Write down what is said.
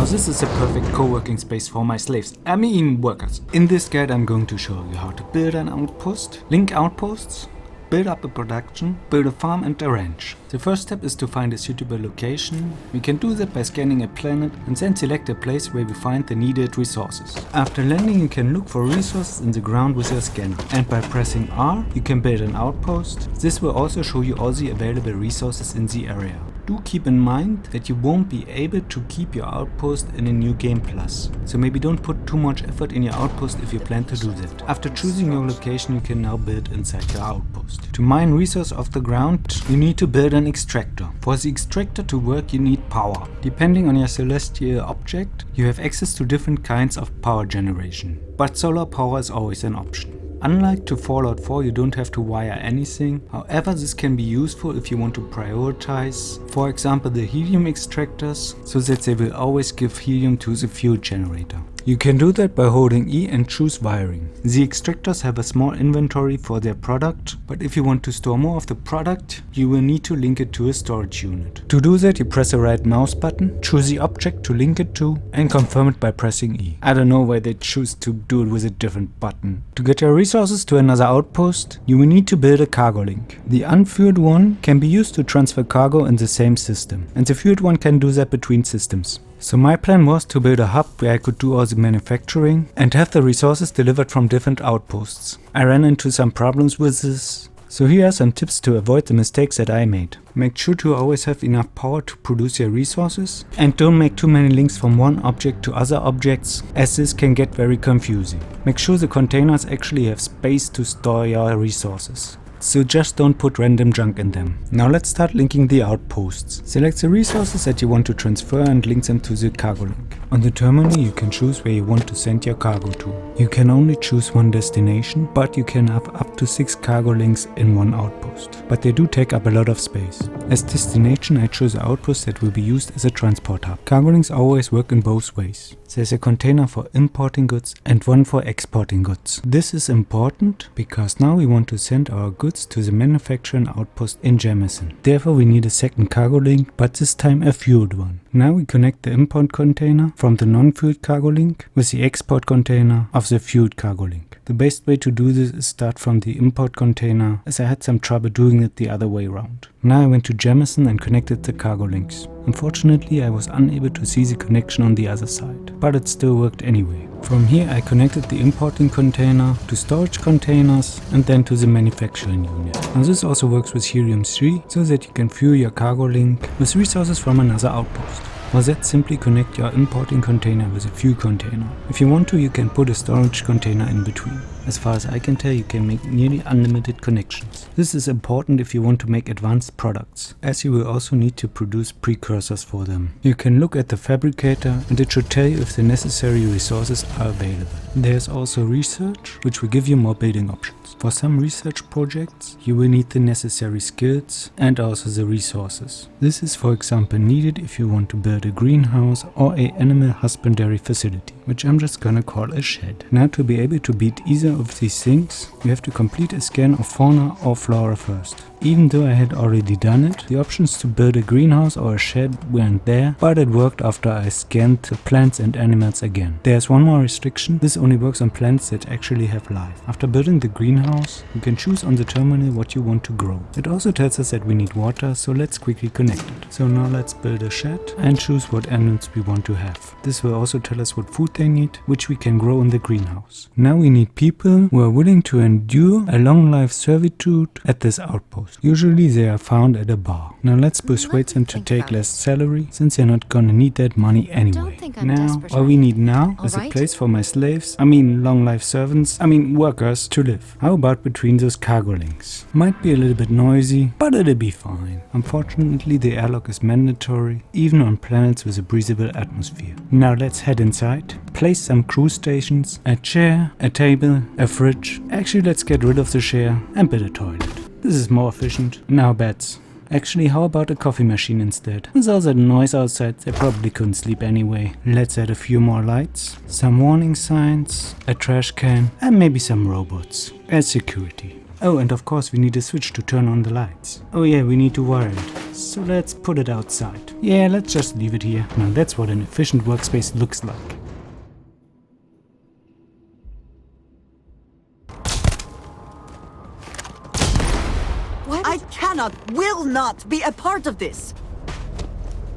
Now this is a perfect co-working space for my slaves, workers. In this guide I'm going to show you how to build an outpost, link outposts, build up a production, build a farm and a ranch. The first step is to find a suitable location. We can do that by scanning a planet and then select a place where we find the needed resources. After landing you can look for resources in the ground with your scanner, and by pressing R you can build an outpost. This will also show you all the available resources in the area. Do keep in mind that you won't be able to keep your outpost in a new game plus, so maybe don't put too much effort in your outpost if you plan to do that. After choosing your location you can now build inside your outpost. To mine resource off the ground you need to build an extractor. For the extractor to work you need power. Depending on your celestial object you have access to different kinds of power generation, but solar power is always an option. Unlike to Fallout 4 you don't have to wire anything, however this can be useful if you want to prioritize, for example the helium extractors, so that they will always give helium to the fuel generator. You can do that by holding E and choose wiring. The extractors have a small inventory for their product, but if you want to store more of the product, you will need to link it to a storage unit. To do that you press the right mouse button, choose the object to link it to, and confirm it by pressing E. I don't know why they choose to do it with a different button. To get your resources to another outpost, you will need to build a cargo link. The unfueled one can be used to transfer cargo in the same system, and the fueled one can do that between systems. So my plan was to build a hub where I could do all the manufacturing and have the resources delivered from different outposts. I ran into some problems with this, so here are some tips to avoid the mistakes that I made. Make sure to always have enough power to produce your resources, and don't make too many links from one object to other objects, as this can get very confusing. Make sure the containers actually have space to store your resources, so just don't put random junk in them. Now let's start linking the outposts. Select the resources that you want to transfer and link them to the cargo link. On the terminal you can choose where you want to send your cargo to. You can only choose one destination, but you can have up to 6 cargo links in one outpost. But they do take up a lot of space. As destination I chose an outpost that will be used as a transport hub. Cargo links always work in both ways. There's a container for importing goods and one for exporting goods. This is important because now we want to send our goods to the manufacturing outpost in Jamison. Therefore we need a second cargo link, but this time a fueled one. Now we connect the import container from the non-fueled cargo link with the export container of the fueled cargo link. The best way to do this is start from the import container, as I had some trouble doing it the other way around. Now I went to Jamison and connected the cargo links. Unfortunately I was unable to see the connection on the other side, but it still worked anyway. From here I connected the importing container to storage containers and then to the manufacturing unit. Now this also works with helium-3, so that you can fuel your cargo link with resources from another outpost. For that, simply connect your importing container with a fuel container. If you want to, you can put a storage container in between. As far as I can tell, you can make nearly unlimited connections. This is important if you want to make advanced products, as you will also need to produce precursors for them. You can look at the Fabricator and it should tell you if the necessary resources are available. There's also research, which will give you more building options. For some research projects, you will need the necessary skills and also the resources. This is for example needed if you want to build a greenhouse or an animal husbandry facility, which I'm just gonna call a shed. Now to be able to beat either of these things, you have to complete a scan of fauna or flora first. Even though I had already done it, the options to build a greenhouse or a shed weren't there, but it worked after I scanned the plants and animals again. There's one more restriction: this only works on plants that actually have life. After building the greenhouse, you can choose on the terminal what you want to grow. It also tells us that we need water, so let's quickly connect it. So now let's build a shed and choose what animals we want to have. This will also tell us what food they need, which we can grow in the greenhouse. Now we need people who are willing to endure a long life servitude at this outpost. Usually they are found at a bar. Now let's persuade them to take less salary, since they're not gonna need that money anyway. Now, all we need now is a place for my slaves, long life servants, workers to live. How about between those cargo links? Might be a little bit noisy, but it'll be fine. Unfortunately the airlock is mandatory, even on planets with a breathable atmosphere. Now let's head inside, place some crew stations, a chair, a table, a fridge. Actually let's get rid of the chair and build a toilet. This is more efficient. Now beds. Actually, how about a coffee machine instead? With all that noise outside, they probably couldn't sleep anyway. Let's add a few more lights, some warning signs, a trash can, and maybe some robots as security. Oh, and of course we need a switch to turn on the lights. Oh yeah, we need to wire it. So let's put it outside. Yeah, let's just leave it here. Now that's what an efficient workspace looks like. I cannot, will not be a part of this!